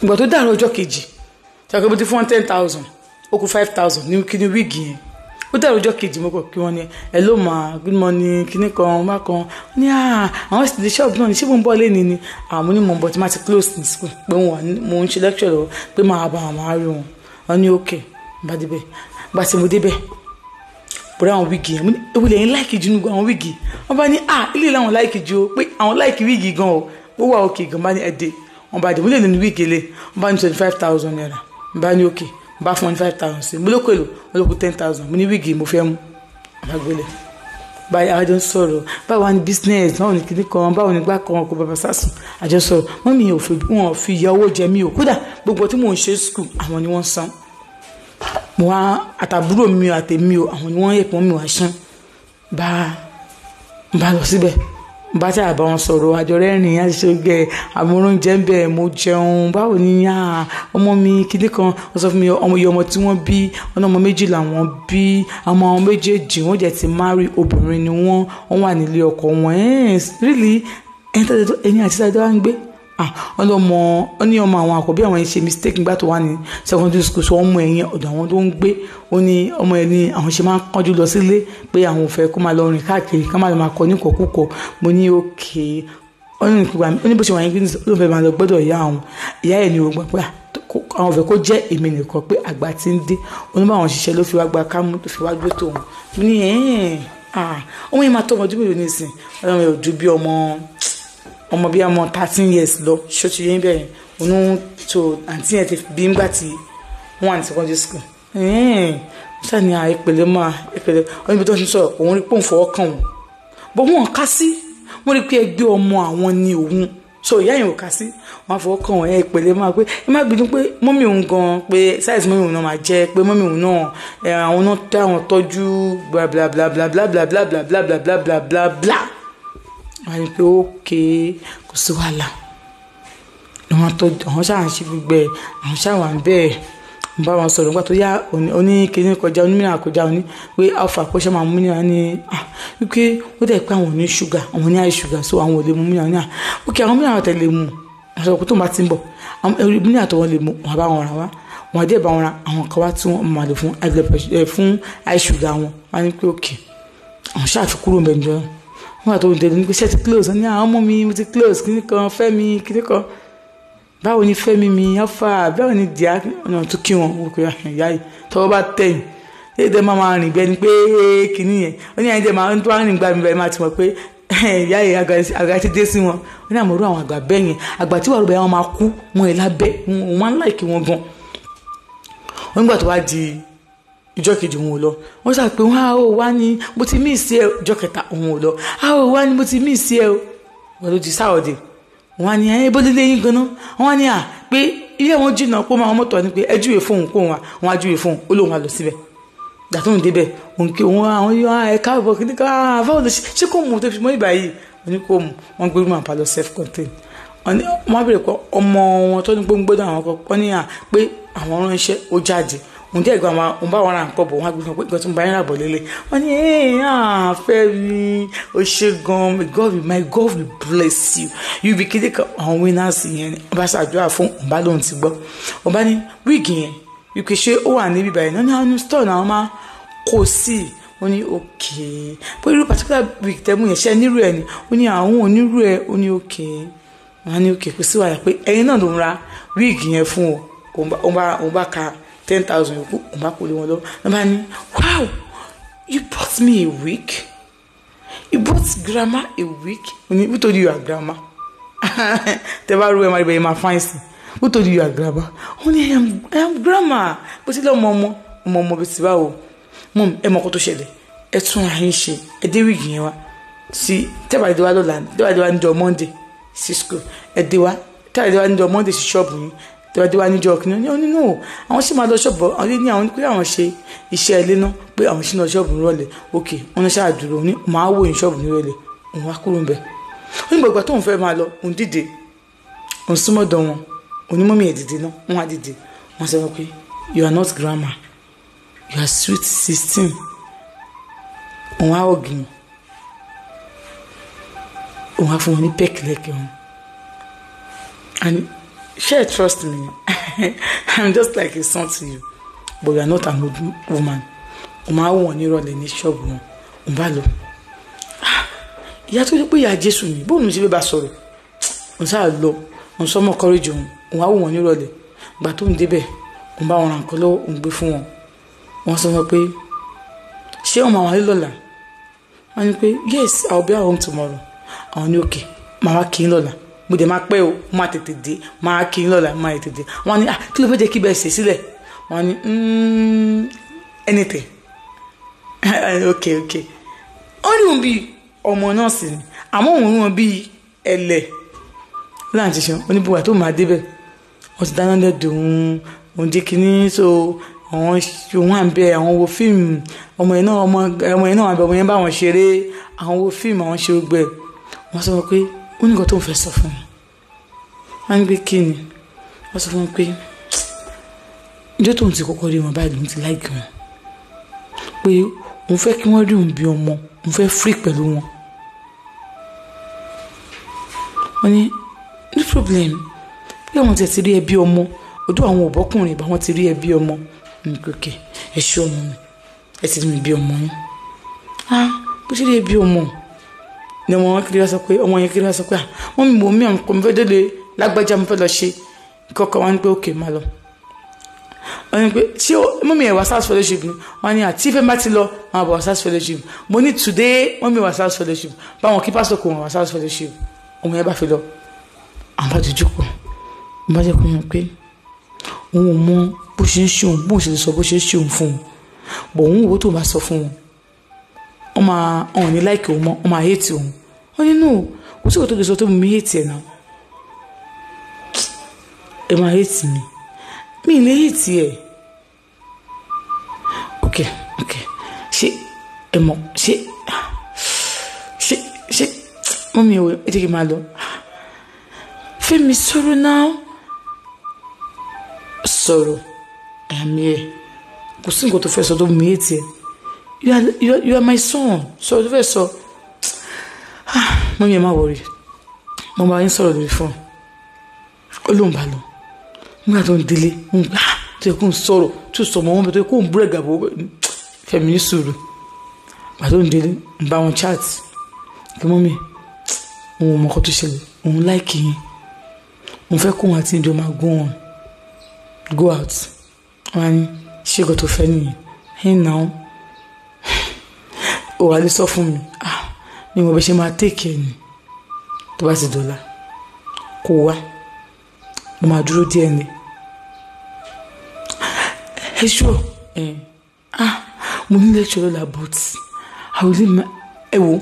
ìgbà tó dàrú ọjọ́ kejì ṣàkóso bó ti fún 10,000 ó kù 5,000 ní kíní wíìgì yẹn ó dàrú ọjọ́ kejì mo kọ̀ kí wọ́n ní hello ma good morning kíní kan bá kan ní àwọn sì ti ṣọ́ọ̀bù náà ní ṣé mo ń bọ̀ lé ní àwọn ní mo ń bọ̀ tí máa ti close ní school pé mo ń ṣe lecture lọ pé máa bá àwọn máa rí wọn wọn ní okay bá débẹ̀ bá ti mo débẹ̀ bọ̀dọ̀ àwọn wíìgì yẹn ewu lẹ́yìn láìkì jù nígbà àwọn wíìgì wọ́n bá ní ilé làwọn láìkì jù ó pé àwọn láìkì wíìgì gan o ó wà òkè gan bá ní ẹ̀dẹ̀ wọ́n bá dé mo lè ní wíìgì lé wọ́n bá ní 25,000 naira wọ́n bá ní òkè wọ́n bá fún 25,000 sí mo lókè lò wọ́n lókù 10,000 mo ní wíìgì mo fẹ́ mú àgbélẹ̀ báyìí àjọ ń sọ̀rọ̀ báwo ni business báwo ni kìnnì kan báwo ni gbá kan kò bàbá sásùn àjọ sọ̀rọ̀ wọ́n mi ò fi ìyá owó jẹ mí o kódà gbogbo tí mò ń ṣe school àwọn ni wọ́n san mo wá àtàbúrò mi àtẹ̀mí o àwọn ni wọ́n yẹ pọ́n mi wá ṣán bá lọ síbẹ̀ bá tí àbá wọn sọ̀rọ̀ àjọ rẹ́rìn àṣìṣe gẹ̀ àmúrún jẹ́ ń bẹ̀ mo jẹun báwo ni ọmọ mi kìnnì kan wọ́n sọ fún mi ọmọ tí wọ́n bí ọmọ méjì làwọn bí ọmọ méjèèjì wọ́n jẹ́ ti marry obìnrin ni wọ́n wà nílé ọkọ wọn really ẹni àti sáyẹn tó wá ń gbé wọ́n ní ọmọ àwọn àkọ́bí àwọn ṣe mistake nígbà tó wà ní secondary school so wọ́n mú ẹ̀yìn ọ̀dọ̀ àwọn tó ń gbé ó ní ọmọ ẹ̀ ní àwọn ṣe máa ń kánjú lọ sílé pé àwọn ò fẹ́ kó máa lọ rìn káàkiri ká máa lọ máa kọ ní kọ̀kúkọ mo ní òkè ó ní bó ṣe wà ní gbé ló fẹ́ máa lọ gbọ́dọ̀ ìyá ẹ̀ ní o gbà pé àwọn fẹ́ kó jẹ́ èmi nìkan pé àgbà ti ń dé oníbàwọn ṣiṣẹ́ ló fi wá gba kámú tó fi wá gbé tòun mo ní ọmọ yẹn máa tọ́ ọmọdún mélòó nísìn ọmọ yẹn ò ju bí ọmọ bíi ọmọ 13 years lọ ṣọ́ọ̀ṣì yẹn bẹ̀rẹ̀ òun tó àǹtí yẹn ti bí ńgbà tí wọ́n wà ní secondary school ṣáà ní ìpele máa ìpele oníbi tó ń sọ òun rí pòun fọwọ́ kàn wọ́n bọ́ wọn ká sí wọ́n rí pé ẹgbẹ́ ọmọ àwọn ni òun so ìyá yẹn ò ká sí wọ́n fọwọ́ kàn wọ́n ìpele máa pé ẹ má gbìdún pé mọ́mí òun gan pé size mọ́mí òun náà máa jẹ́ pé mọ́mí òun náà àwọn náà tẹ́ àwọn tọ́jú bla bla bla bla bla bla bla bla bla bla bla bla bla bla wọ́n ní pé ókè kò sí wàhálà àwọn tọ́jú àwọn ṣáà ń ṣe gbogbo ẹ̀ àwọn ṣáà wà ń bẹ́ẹ̀ ń bá wọn sọ̀rọ̀ nígbà tó yá oní kíní kọjá onímìíràn kọjá oní pé alpha kó ṣe máa mú mìíràn ní wípé ó dẹ̀ pé àwọn ní ṣúgà àwọn ní high sugar so àwọn ò lè mú mìíràn ní ókè àwọn mìíràn tẹ̀lé mu àwọn sọ̀rọ̀ kó tó bá ti ń bọ̀ àwọn mìíràn tó wọ́n lè mú wọn bá wọn ra wá wọn àdé bá wọn ra àwọn kan wá tí wọ́n máa lò fún high sugar wọn wá ní pé ókè àwọn ṣáà fi kúrò mẹ́jọ wọn àti òǹdẹ̀dẹ̀ ní pé ṣe ti close ní àwọn ọmọ mi mo ti close kíní kan Fẹ́mi kíní kan báwo ni Fẹ́mi mi afa báwo ni díà ọ̀nà tó kí wọn wò pé ìyá yìí tọwọ́ bá tẹ̀yìn léde máa rìn bẹ́ẹ̀ ni pé kíní yẹn ó ní àyíjẹ́ máa ń tó rìn gbà mí bẹ́ẹ̀ máa ti mọ̀ pé ìyá yìí àgbà ti dé sí wọn ó ní àmọ́rú àwọn àgbà bẹ́ẹ̀ yẹn àgbà tí wàá rò bẹ́ẹ̀ wọn máa kú wọn ẹ̀ lábẹ́ wọn máa ń láìkí wọn gan wọn nígbà tó wá di ìjọ kejì òun ò lọ wọn sà pé wọn ò wá ní mo ti miss ẹ ìjọ kẹta òun ò lọ ò wá ní mo ti miss ẹ o wọn ló di sáwọdẹ wọn ní ẹ bọ́lé lẹ́yìn ganan wọn ní pé ilé wọn jìnnà pé máa mọ́tò ni pé ẹ júwe fóun kó wọn á júwe fóun ó lóun wà lọ síbẹ̀ dàtún débẹ̀ òun kí òun àwọn yóò ẹ káàbọ̀ kí ní ká báwo lọ ṣé kò mú tó fi mọ́ ìbà yìí wọn ní kò mú wọn gbé rúmọ̀ àpá lọ self contained wọn bèrè pé ọmọ wọn tó ní gbóngbódò àwọn kan ní pé àwọn ránṣẹ́ ó jáde òun díẹ̀ gan àwọn bá wọn ra nǹkan bọ̀ wọn á gbé wọn pé nǹkan tó ń bá yín rà bọ̀ lélẹ̀ wọn ní Fẹ́mi ó ṣe gan my God will bless you you be kéde kan àwọn winners yẹn ni wọn bá ṣàdúrà fún òun bá lóun ti gbọ́ wọn bá ní wíìgì yẹn wípé ṣé ó wà níbí báyìí náà ní àwọn store náà wọn máa kó sí i ó ní òkè pé irú particular wíìgì tẹ́mú yẹn ṣe nírú ẹ̀ ni ó ní àwọn onírú ẹ̀ ó ní òkè wọn ní òkè kò sí wàyà pé ẹ̀yin náà ló ń ra wíìgì yẹn fún o òun bá ka 10,000 yòókù òun bá kó lé wọn lọ wọn bá ní wow you bought me a wig you bought grandma a wig who told you you are grandma tẹ bá rú ẹ máa rí bẹ́ẹ̀ máa fáìn sí who told you you are grandma ó ní I am grandma bó ti lé ọmọ bí ti bá wò mọ ẹ mọ kó tó ṣẹlẹ̀ ẹ tún àyín ṣe ẹ dé wíìgì yẹn wá sí tẹ́bàdé wa lọ́la tẹ́bàdé wa níjọ́ Monday sí school ẹ dé wa tẹ́bàdé wa níjọ́ Monday sí ṣọ́ọ̀bù yín tẹ́wádé wá níjọ́ ọkùnrin ní onínú àwọn sì máa lọ ṣọ́ọ̀bù àwọn ní àwọn pé àwọn ṣe iṣẹ́ ilé náà pé àwọn sì lọ ṣọ́ọ̀bù nírọ̀lẹ́ òkè wọn ní ṣáà dúró ní màá wò ní ṣọ́ọ̀bù nírọ̀lẹ́ òun wá kúrò ń bẹ̀. ó ní gbàgbà tóun fẹ́ máa lọ òun dìde òun súnmọ́dọ̀ wọn onímọ̀mí ẹ̀ dìde náà wọ́n á dìde wọ́n sọ pé you are not grandma you are sweet 16 òun á ọ̀gìn òun á fún wọn ní pẹ́ẹ́kì lẹ́kẹ̀ẹ́ wọn Share trust me. I'm just like a son to you, but you are not an old woman. O máa wọ̀n ní ìrọ̀lẹ́ ní ṣọ́ọ̀bù wọn. O bá lọ. Ìyá tó ní pé ìyá Jésù ni, bóun ṣe fẹ́ bá sọ̀rọ̀. O sáà lọ, o sọ mọ́ courage òun, o wá wọ̀n ní ìrọ̀lẹ́. Ìgbà tó ń débẹ̀, o bá wọn ra nǹkan lọ́wọ́, o ń gbé fún wọn. Wọ́n sọ wọn pé, ṣé o máa wà lọ́la? Wọ́n ní pé, yes, I'll be at home tomorrow. Àwọn ní okay, màá wá kí n lọ́la. Mo dẹ̀ máa pẹ́ o, máa tètè dé, máa kí n lọ́la, máa tètè dé. Wọ́n ní, kí ló fẹ́ jẹ́ kí bẹ́ẹ̀ ṣe sílẹ̀? Wọ́n ní, anything. Okay. Wọ́n ní òun bí ọmọ náà sì ni, àmọ́ òun rí wọn bí ẹlẹ̀. Láǹtí ṣan, oníbùwà tó máa débẹ̀. Wọ́n ti dáná lẹ́dùn òun jẹ́ kínní, so àwọn òun à ń bẹ àwọn wo fíìmù ọmọ yẹn náà àbẹ̀ ọmọ yẹn bá wọn ṣeré, àwọn wo fíìmù àwọn ṣe gbẹ. Wọ́n sọ wọn pé ó ní nǹkan tó ń fẹ́ sọ fún wọn. Wọ́n ní pé kí ni? Wọ́n sọ fún wọn pé ìjọ tóun ti kọ́kọ́ rí wọn báyìí lòun ti láìkì wọn, pé òun fẹ́ kí wọ́n rí òun bí ọmọ, òun fẹ́ free pẹ̀lú wọn. Wọ́n ní no problem, bí àwọn tẹ̀ ti rí ẹbí ọmọ ojú àwọn òbọ́kùnrin bá wọn ti rí ẹbí ọmọ nìkókè ẹ ṣé ọmọ mi ẹ ti rí mi bí ọmọ yín. Bó ṣe rí ẹbí ọmọ ni ọmọ wọn kiri wá sọ pé ọmọ yẹn kiri wá sọ pé wọ́n mi mọ̀ mí àwọn kò mi fẹ́ délé lágbájá mo fẹ́ lọ ṣe kọ́kọ́ wọn ni pé òkè máa lọ. Wọ́n ní pé ṣé mọ́mí ẹ̀ wá SARS fellowship ni wọ́n ní àti ìfẹ́ bá ti lọ wọn àbọ̀ wá SARS fellowship. Mo ní today mọ́mí wá SARS fellowship báwọn kí pásítọ̀ kò wọ́n wá SARS fellowship. Ọmọ yẹn bá fi lọ àwọn bá dojú kọ mo bá jẹ́ kó yàn pé òun ò mọ bó ṣe ń ṣe òun bó ṣe lè sọ bó ṣe ń ṣe òun fún un, bọ̀ òun wo tó bá sọ fún wọn wọ́n máa ọ̀hún ní láìkì òun mọ́ wọ́n máa hate òun. Wọ́n ní no kò sí òtò lè sọ tó mú mi hate ẹ̀ náà, ẹ máa hate mi lè hate ẹ̀. ok ṣé ẹ mọ̀ ṣé mọ́mí ẹ̀wọ̀ ẹ jẹ́ kí n máa lọ. Fẹ́mi sọ̀rọ̀ náà sọ̀rọ̀ ẹ̀mí ẹ̀ kò sí nǹkan tó fẹ́ sọ tó mú mi hate ẹ̀. You are my son. So the first so mọ́mí ẹ má worry. Mo máa ń sọ̀rọ̀ lórí fún ó ló ń bá lọ. Nígbà tó ń délé tó yẹ kó ń sọ̀rọ̀ tó sọ mọ́ wọn bẹ̀ tó yẹ kó ń búrẹ́gà bó Fẹ́mi ní sùúrù. Nígbà tó ń délé ń bá wọn chat kí mọ́mí òun mọ̀ kó tó ṣẹlẹ̀ òun láìkì yín òun fẹ́ kó wọn àti ìjọ máa go out. Wọ́n á ní ṣé kò tó fẹ́ nìyẹn ẹ̀yìn náà ó wà lè sọ fún mi ní mo bẹ ṣe máa take ẹ ní tó bá ti dọ̀la kó wá mo máa dúró díẹ̀ ní ẹ ṣọ́ mo ní lecture lọ́la but I will leave ẹ wo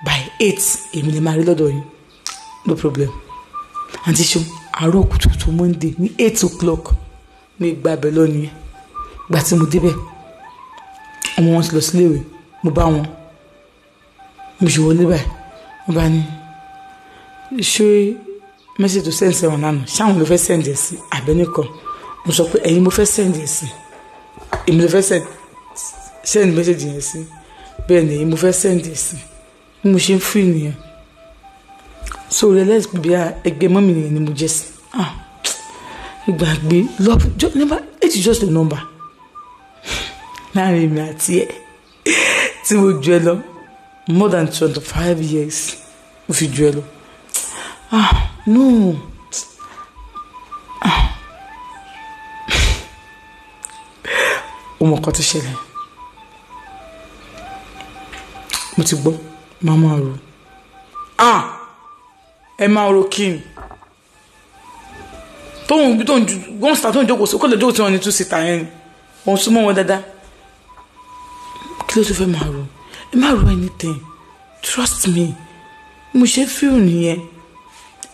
by 8 èmi lè máa rí lọ́dọ̀ yín no problem. Àǹtí ṣó àárọ̀ kùtùkùtù Monday ní 8 o'clock ní ìgbà abẹ lónìí gbà tí mo débẹ̀ ọmọ wọn ti lọ síléèwé mo bá wọn mo ṣe wọlé báyìí mo bá ní ṣé mẹ́sẹ̀jì tó sẹ́ǹsì ẹ̀wọ̀n lánàá ṣáwọn ló fẹ́ sẹ́ǹdì ẹ̀ sí àbẹ́nìkan mo sọ pé ẹ̀yin mo fẹ́ sẹ́ǹdì ẹ̀ sí èmi ló fẹ́ sẹ́ǹdì mẹ́sẹ̀jì yẹn sí bẹ́ẹ̀ ni ẹ̀yin mo fẹ́ sẹ́ǹdì ẹ̀ sí bí mo ṣe ń fún ènìyàn so realize bí ẹgbẹ́ mọ́mì nìyẹn ni mo jẹ́ sí ìgbàgbé love never it is just a number láàrin mi àti ẹ̀ tí mo jù ẹ lọ more than 25 years mo fi jù ẹ lọ no o mọ nǹkan tó ṣẹlẹ̀ mo ti gbọ́ máa máa ro ẹ máa ro kí ni tóun wọ́n sà tó ń jókòó sí kó lè jókòó tí wọ́n ní 2 síta yẹn ni òun súnmọ́ wọn dáadáa kí ló tó fẹ́ máa ro ẹ má ro anything trust me mo ṣe fíìl nìyẹn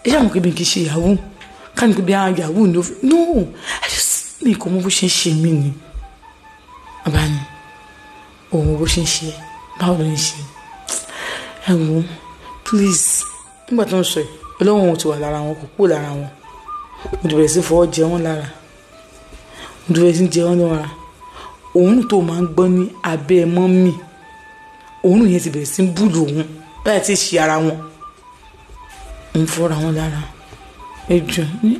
ẹ ṣàmù pé mi kì í ṣe yahoo ká ní pé bí i yahoo no I just mi kò mọ bó ṣe ń ṣe mí ni bàbá ni òun bó ṣe ń ṣe báwo ló ń ṣe ẹ wò please nígbà tó ń sọ ẹ ọlọ́wọ́n ò ti wà lára wọn kò kúrò lára wọn mo ti bẹ̀rẹ̀ sí fọwọ́ jẹ wọ́n lára mo ti bẹ̀rẹ̀ sí jẹ wọ́n lára òun tó máa ń gbọ́ ní abẹ́ mọ́mì òun yẹn ti bẹ̀rẹ̀ sí búlù òun báyìí ti ṣe ara wọn òun fọ́ra wọn lára ẹjọ́ ní